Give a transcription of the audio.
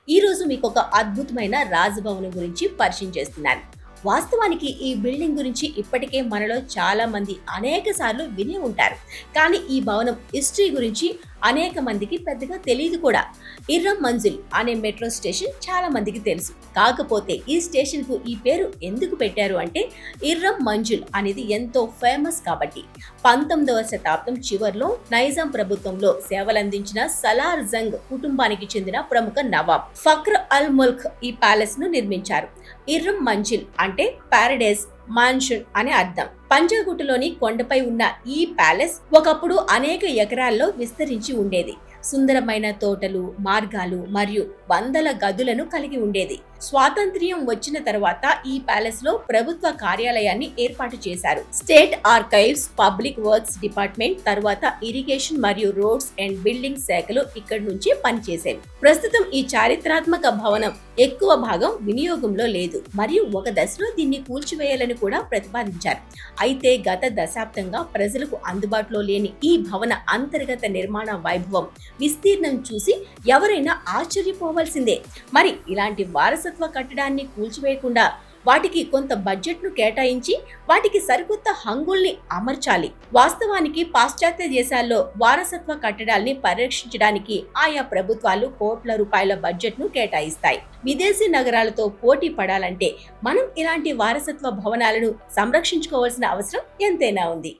ఈ రోజు మీకు ఒక అద్భుతమైన రాజభవనం గురించి పరిచయం చేస్తున్నాను. వాస్తవానికి ఈ బిల్డింగ్ గురించి ఇప్పటికే మనలో చాలా మంది అనేక సార్లు విని ఉంటారు. కానీ ఈ భవనం హిస్టరీ గురించి అనేక మందికి పెద్దగా తెలియదు కూడా. ఇర్రం మంజిల్ అనే మెట్రో స్టేషన్ చాలా మందికి తెలుసు. కాకపోతే ఈ స్టేషన్ కు ఈ పేరు ఎందుకు పెట్టారు అంటే ఇర్రం మంజిల్ అనేది ఎంతో ఫేమస్ కాబట్టి. 19వ శతాబ్దం చివరిలో నైజాం ప్రభుత్వంలో సేవలందించిన సలార్ జంగ్ కుటుంబానికి చెందిన ప్రముఖ నవాబ్ ఫక్ర్ అల్ ముల్క్ ఈ ప్యాలెస్ ను నిర్మించారు. ఇర్రం మంజిల్ అంటే పారడైస్ మాన్షన్ అని అర్థం. పంజాగుట్టలోని కొండపై ఉన్న ఈ ప్యాలెస్ ఒకప్పుడు అనేక ఎకరాల్లో విస్తరించి ఉండేది. సుందరమైన తోటలు, మార్గాలు మరియు వందల గదులను కలిగి ఉండేది. స్వాతంత్ర్యం వచ్చిన తర్వాత ఈ ప్యాలెస్ లో ప్రభుత్వ కార్యాలయాన్ని ఏర్పాటు చేశారు. State archives, public works department, తర్వాత ఇరిగేషన్ మరియు రోడ్స్ అండ్ బిల్డింగ్ శాఖలు ఇక్కడి నుంచి పనిచేసేవి. ప్రస్తుతం ఈ చారిత్రాత్మక భవనం ఎక్కువ భాగం వినియోగంలో లేదు మరియు ఒక దశలో దీన్ని కూల్చివేయాలని కూడా ప్రతిపాదించారు. అయితే గత దశాబ్దంగా ప్రజలకు అందుబాటులో లేని ఈ భవన అంతర్గత నిర్మాణ వైభవం, విస్తీర్ణం చూసి ఎవరైనా ఆశ్చర్యపోవాల్సిందే. మరి ఇలాంటి వారసత్వ కట్టడాన్ని కూల్చివేయకుండా వాటికి కొంత బడ్జెట్ ను కేటాయించి వాటికి సరికొత్త హంగుల్ని అమర్చాలి. వాస్తవానికి పాశ్చాత్య దేశాల్లో వారసత్వ కట్టడాల్ని పరిరక్షించడానికి ఆయా ప్రభుత్వాలు కోట్ల రూపాయల బడ్జెట్ ను కేటాయిస్తాయి. విదేశీ నగరాలతో పోటీ పడాలంటే మనం ఇలాంటి వారసత్వ భవనాలను సంరక్షించుకోవాల్సిన అవసరం ఎంతైనా ఉంది.